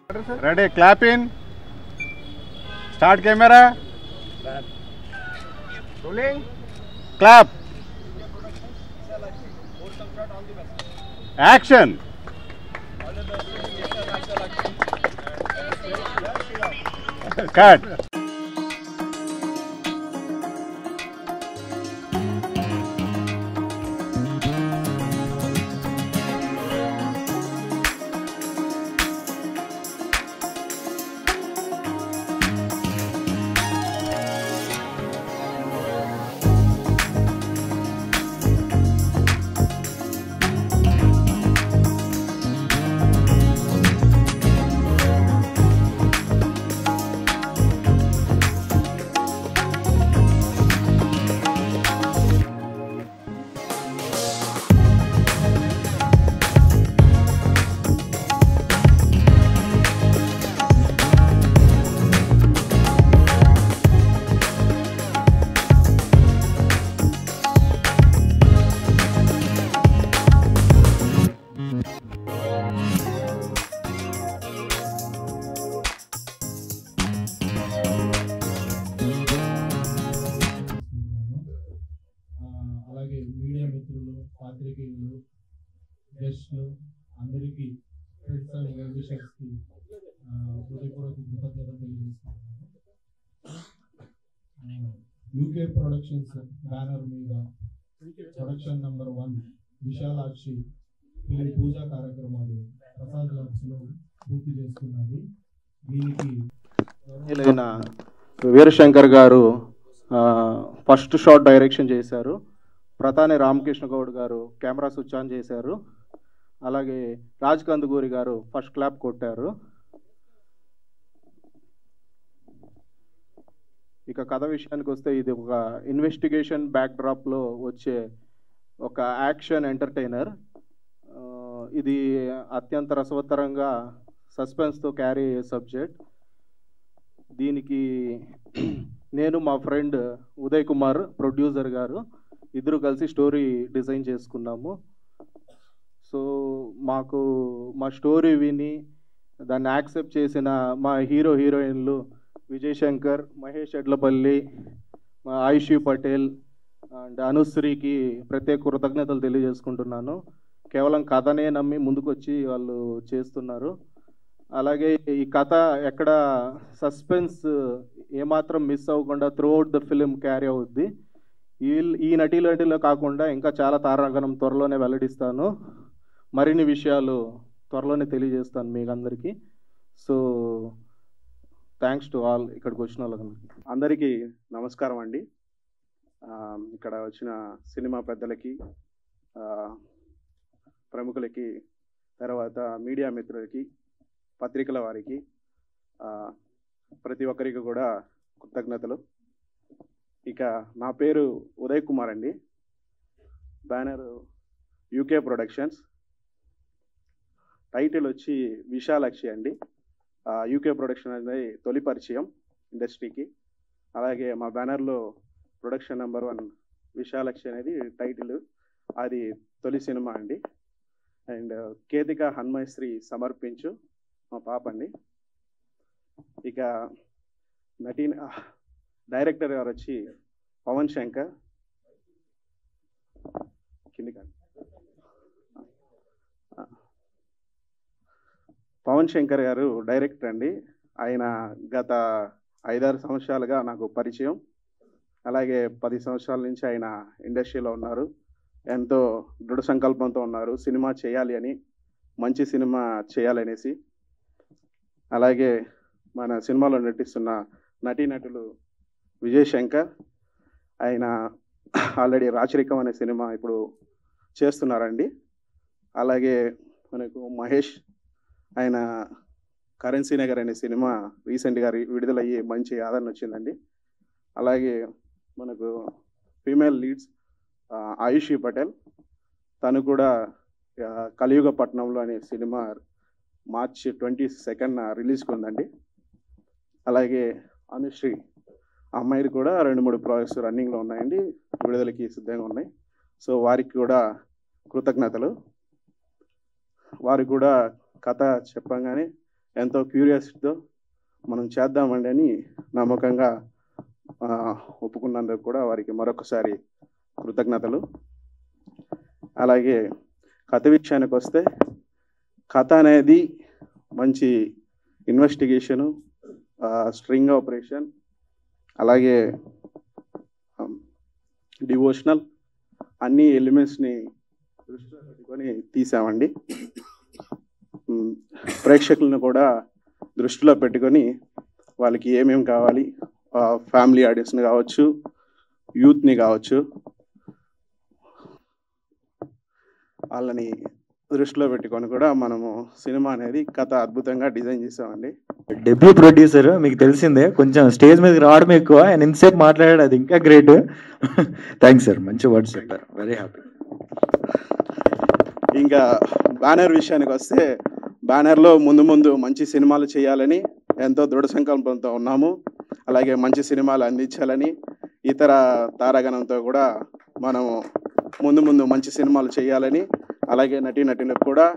Ready, clap in. Start camera. Rolling. Clap. Action. Cut. అలాగే media మిత్రులు, పాత్రికేయులు, గెస్టులు అందరికీ ఫ్రెండ్స్ అండ్ వెల్విషర్స్కి హృదయపూర్వక కృతజ్ఞతలు తెలియజేస్తున్నాను. యూకే ప్రొడక్షన్స్ బ్యానర్ మీద ప్రొడక్షన్ నంబర్ 1 విశాలాక్షి ఫిలిం పూజా కార్యక్రమాలు ప్రసాద్ లాబ్స్లో పూర్తి చేస్తున్నది. దీనికి వీరశంకర్ గారు ఫస్ట్ షాట్ డైరెక్షన్ చేశారు. ప్రతాని రామకృష్ణ గౌడ్ గారు కెమెరా స్విచ్ ఆన్ చేశారు. అలాగే రాజ్ కందుకూరి గారు ఫస్ట్ క్లాప్ కొట్టారు. ఇక కథ విషయానికి వస్తే ఇది ఒక ఇన్వెస్టిగేషన్ బ్యాక్డ్రాప్లో వచ్చే ఒక యాక్షన్ ఎంటర్టైనర్. ఇది అత్యంత రసవత్తరంగా సస్పెన్స్తో క్యారీ అయ్యే సబ్జెక్ట్. దీనికి నేను మా ఫ్రెండ్ ఉదయ్ కుమార్ ప్రొడ్యూసర్ గారు ఇద్దరు కలిసి స్టోరీ డిజైన్ చేసుకున్నాము. సో మాకు మా స్టోరీ విని దాన్ని యాక్సెప్ట్ చేసిన మా హీరోయిన్లు విజయ్ శంకర్, మహేష్ ఎడ్లపల్లి, ఆయుషి పటేల్ అండ్ అనుశ్రీకి ప్రత్యేక కృతజ్ఞతలు తెలియజేసుకుంటున్నాను. కేవలం కథనే నమ్మి ముందుకొచ్చి వాళ్ళు చేస్తున్నారు. అలాగే ఈ కథ ఎక్కడ సస్పెన్స్ ఏమాత్రం మిస్ అవ్వకుండా త్రూఅవుట్ ద ఫిలిం క్యారీ అవుద్ది. ఈ నటీలో కాకుండా ఇంకా చాలా తారాగణం త్వరలోనే వెల్లడిస్తాను. మరిన్ని విషయాలు త్వరలోనే తెలియజేస్తాను మీకు అందరికీ. సో థ్యాంక్స్ టు ఆల్ ఇక్కడికి వచ్చిన వాళ్ళందరికీ. అందరికీ నమస్కారం అండి. ఇక్కడ వచ్చిన సినిమా పెద్దలకి, ప్రముఖులకి, తర్వాత మీడియా మిత్రులకి, పత్రికల వారికి, ప్రతి ఒక్కరికి కూడా కృతజ్ఞతలు. ఇక నా పేరు ఉదయ్ కుమార్ అండి. Banner UK productions. టైటిల్ వచ్చి విశాలాక్షి అండి. యూకే ప్రొడక్షన్ అనేది తొలి పరిచయం ఇండస్ట్రీకి. అలాగే మా బ్యానర్లో ప్రొడక్షన్ నెంబర్ 1 విశాలాక్షి అనేది టైటిల్. అది తొలి సినిమా అండి. అండ్ కేతిక హన్మయశ్రీ సమర్పించు మా పాప అండి. ఇక డైరెక్టర్ గారు వచ్చి పవన్ శంకర్. పవన్ శంకర్ గారు డైరెక్టర్ అండి. ఆయన గత 5-6 సంవత్సరాలుగా నాకు పరిచయం. అలాగే 10 సంవత్సరాల నుంచి ఆయన ఇండస్ట్రీలో ఉన్నారు. ఎంతో దృఢ సంకల్పంతో ఉన్నారు సినిమా చేయాలి అని, మంచి సినిమా చేయాలనేసి. అలాగే మన సినిమాలో నటిస్తున్న నటీనటులు విజయ్ శంకర్, ఆయన ఆల్రెడీ రాచరికం అనే సినిమా ఇప్పుడు చేస్తున్నారండి. అలాగే మనకు మహేష్, ఆయన కరెన్సీ నగర్ అనే సినిమా రీసెంట్గా విడుదలయ్యి మంచి ఆదరణ వచ్చిందండి. అలాగే మనకు ఫీమేల్ లీడ్స్ ఆయుషి పటేల్, తను కూడా కలియుగ పట్నంలో అనే సినిమా మార్చ్ 22న రిలీజ్కి ఉందండి. అలాగే అనుశ్రీ, అమ్మాయిలు కూడా 2-3 ప్రాజెక్ట్స్ రన్నింగ్లో ఉన్నాయండి, విడుదలకి సిద్ధంగా ఉన్నాయి. సో వారికి కూడా కృతజ్ఞతలు. వారు కూడా కథ చెప్పంగానే ఎంతో క్యూరియాసిటీతో మనం చేద్దామండి అని నమ్మకంగా ఒప్పుకున్నందుకు కూడా వారికి మరొకసారి కృతజ్ఞతలు. అలాగే కథ విషయానికి వస్తే, కథ అనేది మంచి ఇన్వెస్టిగేషను, స్ట్రింగ్ ఆపరేషన్, అలాగే డివోషనల్ అన్ని ఎలిమెంట్స్ని దృష్టిలో పెట్టుకొని తీసామండి. ప్రేక్షకులను కూడా దృష్టిలో పెట్టుకొని వాళ్ళకి ఏమేమి కావాలి, ఫ్యామిలీ ఆడియన్స్ని కావచ్చు, యూత్ని కావచ్చు, వాళ్ళని దృష్టిలో పెట్టుకొని కూడా మనము సినిమా అనేది కథ అద్భుతంగా డిజైన్ చేసామండి. డెబ్యూ ప్రొడ్యూసర్ మీకు తెలిసిందే, కొంచెం స్టేజ్ మీదకి రావడం ఎక్కువ, ఆయన ఇంతసేపు మాట్లాడాడు, అది ఇంకా గ్రేట్. థ్యాంక్స్ సార్, మంచి వర్డ్స్ చెప్పారు, వెరీ హ్యాపీ. ఇంకా బ్యానర్ విషయానికి వస్తే, బ్యానర్లో ముందు మంచి సినిమాలు చేయాలని ఎంతో దృఢ సంకల్పంతో ఉన్నాము. అలాగే మంచి సినిమాలు అందించాలని ఇతర తారాగణంతో కూడా మనము ముందు మంచి సినిమాలు చేయాలని, అలాగే నటీనటులకు కూడా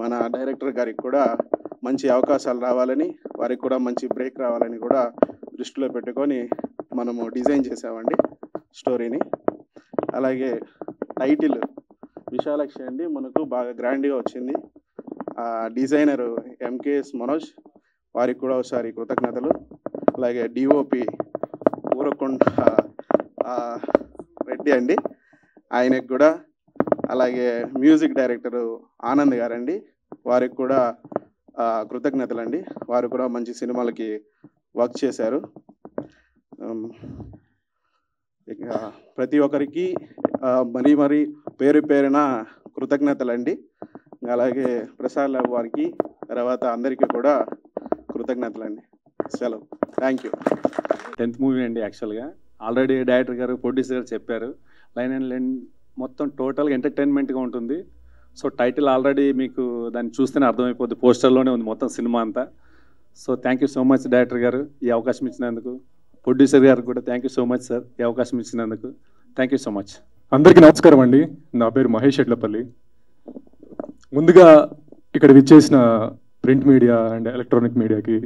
మన డైరెక్టర్ గారికి కూడా మంచి అవకాశాలు రావాలని, వారికి కూడా మంచి బ్రేక్ రావాలని కూడా దృష్టిలో పెట్టుకొని మనము డిజైన్ చేసామండి స్టోరీని. అలాగే టైటిల్ విశాలాక్షి అండి మనకు బాగా గ్రాండ్గా వచ్చింది. డిజైనరు ఎంకేఎస్ మనోజ్, వారికి కూడా ఒకసారి కృతజ్ఞతలు. అలాగే డిఓపి ఊరకొండ రెడ్డి అండి, ఆయనకు కూడా. అలాగే మ్యూజిక్ డైరెక్టరు ఆనంద్ గారండి, వారికి కూడా కృతజ్ఞతలండి. వారు కూడా మంచి సినిమాలకి వర్క్ చేశారు. ఇక ప్రతి ఒక్కరికి మరీ పేరున కృతజ్ఞతలండి. అలాగే ప్రసాద్ ల్యాబ్ వారికి, తర్వాత అందరికీ కూడా కృతజ్ఞతలండి. సెలవు. Thank you. 10th మూవీ అండి. యాక్చువల్గా ఆల్రెడీ డైరెక్టర్ గారు, ప్రొడ్యూసర్ గారు చెప్పారు, లైన్ అండ్ లైన్ మొత్తం టోటల్గా ఎంటర్టైన్మెంట్గా ఉంటుంది. సో టైటిల్ ఆల్రెడీ మీకు దాన్ని చూస్తేనే అర్థమైపోద్ది, పోస్టర్లోనే ఉంది మొత్తం సినిమా అంతా. So thank you so much director గారు ఈ అవకాశం ఇచ్చినందుకు. ప్రొడ్యూసర్ గారికి కూడా thank you so much sir ఈ అవకాశం ఇచ్చినందుకు. Thank you so much. అందరికీ నమస్కారం అండి. నా పేరు మహేష్ ఎడ్లపల్లి. ముందుగా ఇక్కడ విచ్చేసిన ప్రింట్ మీడియా అండ్ ఎలక్ట్రానిక్ మీడియాకి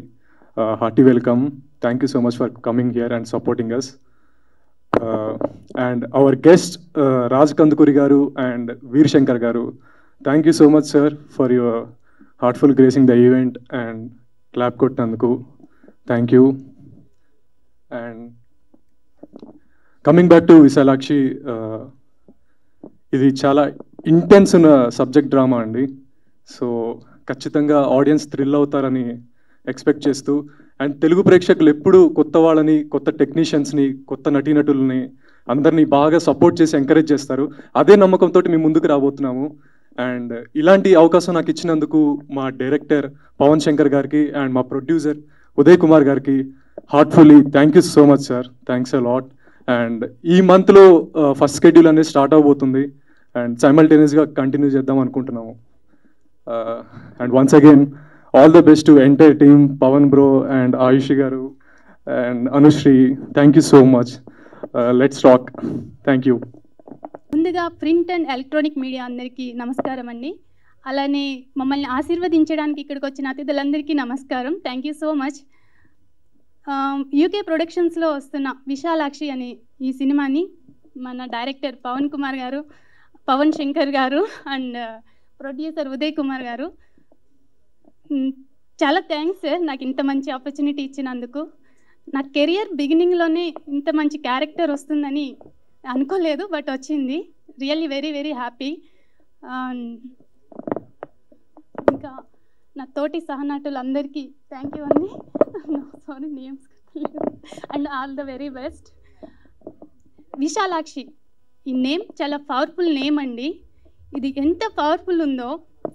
hearty welcome. Thank you so much for coming here and supporting us. And our guest Raj Kandukuri garu and Veer Shankar garu, thank you so much sir for your heartful gracing the event and clap కొట్టినందుకు thank you. And coming back to Visalakshi, ఇది చాలా intense ఉన్న subject drama అండి. So ఖచ్చితంగా audience thrill అవుతారని expect చేస్తూ, and Telugu ప్రేక్షకులు ఎప్పుడు కొత్త వాళ్ళని, కొత్త టెక్నీషియన్స్ని, కొత్త నటీనటులని అందరినీ బాగా సపోర్ట్ చేసి ఎంకరేజ్ చేస్తారు. అదే నమ్మకంతో మేము ముందుకు రాబోతున్నాము. అండ్ ఇలాంటి అవకాశం నాకు ఇచ్చినందుకు మా డైరెక్టర్ పవన్ శంకర్ గారికి అండ్ మా ప్రొడ్యూసర్ ఉదయ్ కుమార్ గారికి heartfully thank you so much sir. Thanks a lot. And ఈ మంత్లో ఫస్ట్ షెడ్యూల్ అనేది స్టార్ట్ అవబోతుంది అండ్ సైమల్టేనియస్గా కంటిన్యూ చేద్దాం అనుకుంటున్నాము. And once again all the best to entire team, Pavan bro and Ayushi garu and Anushree, thank you so much. Let's talk. Thank you. ముందుగా print and electronic media అందరికీ నమస్కారం అండి. అలానే మమ్మల్ని ఆశీర్వదించడానికి ఇక్కడికి వచ్చిన అతిథులందరికీ నమస్కారం. Thank you so much. UK ప్రొడక్షన్స్లో వస్తున్న విశాలాక్షి అనే ఈ సినిమాని మన డైరెక్టర్ పవన్ కుమార్ గారు, పవన్ శంకర్ గారు అండ్ ప్రొడ్యూసర్ ఉదయ్ కుమార్ గారు, చాలా థ్యాంక్స్ సార్ నాకు ఇంత మంచి ఆపర్చునిటీ ఇచ్చినందుకు. నా కెరియర్ బిగినింగ్లోనే ఇంత మంచి క్యారెక్టర్ వస్తుందని అనుకోలేదు, బట్ వచ్చింది. Really very very happy. ఇంకా నా తోటి సహనటులందరికీ థ్యాంక్ యూ అండి. Sorry names and all the very best. Vishalakshi ఈ నేమ్ చాలా పవర్ఫుల్ నేమ్ అండి. ఇది ఎంత పవర్ఫుల్ ఉందో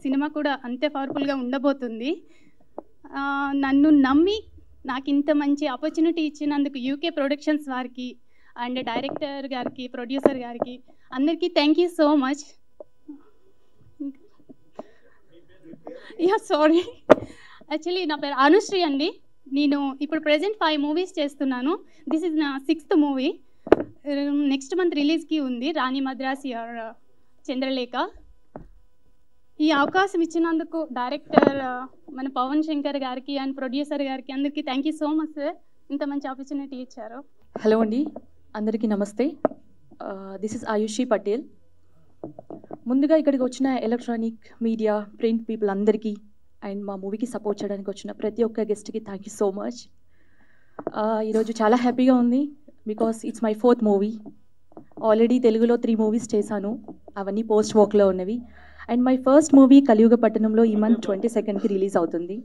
సినిమా కూడా అంతే పవర్ఫుల్గా ఉండబోతుంది. నన్ను నమ్మి నాకు ఇంత మంచి ఆపర్చునిటీ ఇచ్చినందుకు యూకే ప్రొడక్షన్స్ వారికి అండ్ డైరెక్టర్ గారికి, ప్రొడ్యూసర్ గారికి అందరికీ thank you so much. Yeah sorry, actually నా పేరు అనుశ్రీ అండి. నేను ఇప్పుడు ప్రెజెంట్ 5 మూవీస్ చేస్తున్నాను. దిస్ ఇస్ నా 6th మూవీ. నెక్స్ట్ మంత్ రిలీజ్కి ఉంది, రాణి మద్రాసి ఆర్ చంద్రలేఖ. ఈ అవకాశం ఇచ్చినందుకు డైరెక్టర్ మన పవన్ శంకర్ గారికి అండ్ ప్రొడ్యూసర్ గారికి అందరికీ thank you so much sir, ఇంత మంచి ఆపర్చునిటీ ఇచ్చారు. హలో అండి, అందరికీ నమస్తే. This is Ayushi Patel. ముందుగా ఇక్కడికి వచ్చిన ఎలక్ట్రానిక్ మీడియా ప్రింట్ పీపుల్ అందరికీ అండ్ మా మూవీకి సపోర్ట్ చేయడానికి వచ్చిన ప్రతి ఒక్క గెస్ట్కి థ్యాంక్ యూ సో మచ్. ఈరోజు చాలా హ్యాపీగా ఉంది because it's my 4th movie. Already తెలుగులో 3 మూవీస్ చేశాను, అవన్నీ పోస్ట్ వర్క్లో ఉన్నవి. అండ్ మై ఫస్ట్ మూవీ కలియుగ పట్టణంలో ఈ మంత్ 22కి రిలీజ్ అవుతుంది.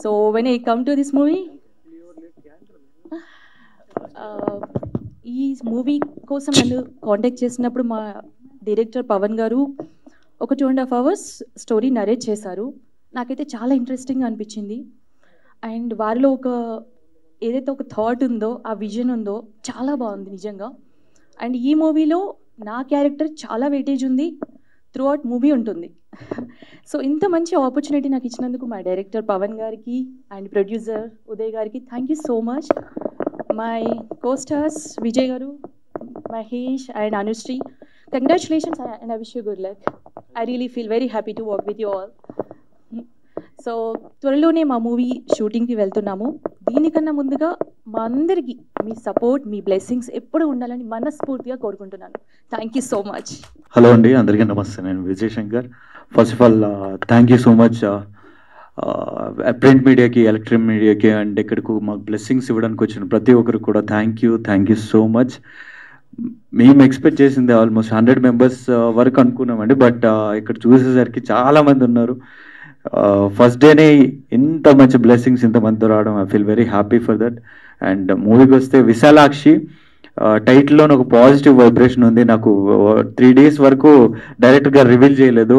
So when I come to this movie, ఈ మూవీ కోసం నన్ను కాంటాక్ట్ చేసినప్పుడు మా డైరెక్టర్ పవన్ గారు ఒక 2.5 hours స్టోరీ నరేట్ చేశారు. నాకైతే చాలా ఇంట్రెస్టింగ్గా అనిపించింది. అండ్ వారిలో ఏదైతే ఒక థాట్ ఉందో, ఆ విజన్ ఉందో చాలా బాగుంది నిజంగా. అండ్ ఈ మూవీలో నా క్యారెక్టర్ చాలా వెయిటేజ్ ఉంది, త్రూ అవుట్ మూవీ ఉంటుంది. సో ఇంత మంచి ఆపర్చునిటీ నాకు ఇచ్చినందుకు మా డైరెక్టర్ పవన్ గారికి అండ్ ప్రొడ్యూసర్ ఉదయ్ గారికి thank you so much. My costars Vijay garu, Mahesh and Anushree, congratulations and I wish you good luck. I really feel very happy to work with you all. So త్వరలోనే మా మూవీ షూటింగ్కి వెళ్తున్నాము. దీనికన్నా ముందుగా మా అందరికీ మీ సపోర్ట్, మీ బ్లెస్సింగ్స్ ఎప్పుడు ఉండాలని మనస్ఫూర్తిగా కోరుకుంటున్నాను. Thank you so much. Hello అండి, అందరికీ నమస్తే. నేను Vijay Shankar. First of all thank you so much print మీడియాకి, ఎలక్ట్రిక్ మీడియాకి అండ్ ఇక్కడికి మాకు బ్లెస్సింగ్స్ ఇవ్వడానికి వచ్చిన ప్రతి ఒక్కరికి కూడా థ్యాంక్ యూ సో మచ్. మేము ఎక్స్పెక్ట్ చేసింది ఆల్మోస్ట్ 100 members వరకు అనుకున్నామండి, బట్ ఇక్కడ చూసేసరికి చాలామంది ఉన్నారు. ఫస్ట్ డేనే ఇంత మంచి బ్లెస్సింగ్స్ ఇంతమందితో రావడం I feel very happy for that. And మూవీకి వస్తే విశాలాక్షి టైటిల్లో ఒక పాజిటివ్ వైబ్రేషన్ ఉంది. నాకు 3 days వరకు డైరెక్ట్గా రివీల్ చేయలేదు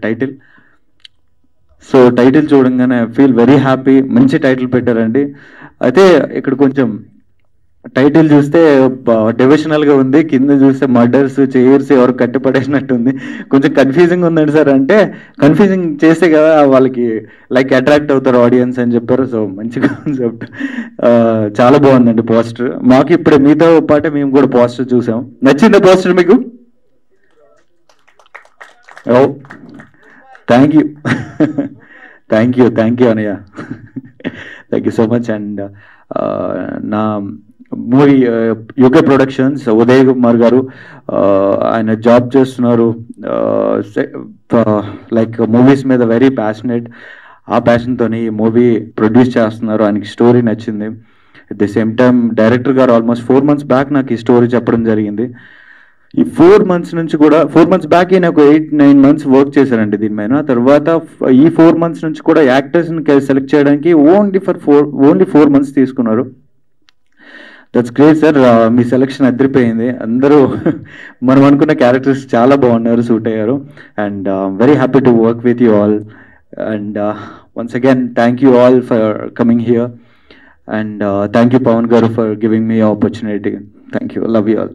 టైటిల్. సో టైటిల్ చూడంగానే ఐ ఫీల్ వెరీ హ్యాపీ. మంచి టైటిల్ పెట్టారండి. అయితే ఇక్కడ కొంచెం టైటిల్ చూస్తే డివిజనల్గా ఉంది, కింద చూస్తే మర్డర్స్, చైర్స్ ఎవరు కట్టిపడేసినట్టు ఉంది. కొంచెం కన్ఫ్యూజింగ్ ఉందండి సార్. అంటే కన్ఫ్యూజింగ్ చేస్తే కదా వాళ్ళకి లైక్ అట్రాక్ట్ అవుతారు ఆడియన్స్ అని చెప్పారు. సో మంచి కాన్సెప్ట్, చాలా బాగుందండి పోస్టర్. మాకు ఇప్పుడు మీతో పాటే మేము కూడా పోస్టర్ చూసాం. నచ్చిందా పోస్టర్ మీకు? ఓ థ్యాంక్ యూ అన్నయ్య, thank you so much. And నా movie UK productions Uday Kumar garu, ఆయన జాబ్ చేస్తున్నారు, లైక్ మూవీస్ మీద వెరీ ప్యాషనెట్. ఆ ప్యాషన్తో ఈ మూవీ ప్రొడ్యూస్ చేస్తున్నారు. ఆయనకి స్టోరీ నచ్చింది. At the same time director garu almost 4 months back నాకు ఈ స్టోరీ చెప్పడం జరిగింది. ఈ 4 months నుంచి కూడా 4 months బ్యాక్ నాకు 8-9 months వర్క్ చేశారండి దీని మీద. తర్వాత ఈ 4 months నుంచి కూడా యాక్టర్స్ని సెలెక్ట్ చేయడానికి ఓన్లీ 4 months తీసుకున్నారు. That's great sir. మీ సెలెక్షన్ అదిరిపోయింది. అందరూ మనం అనుకున్న క్యారెక్టర్స్ చాలా బాగున్నారు, సూట్ అయ్యారు. And very happy to work with you all. And once again thank you all for coming here. And thank you Pavan garu for giving me opportunity. Thank you, love you all.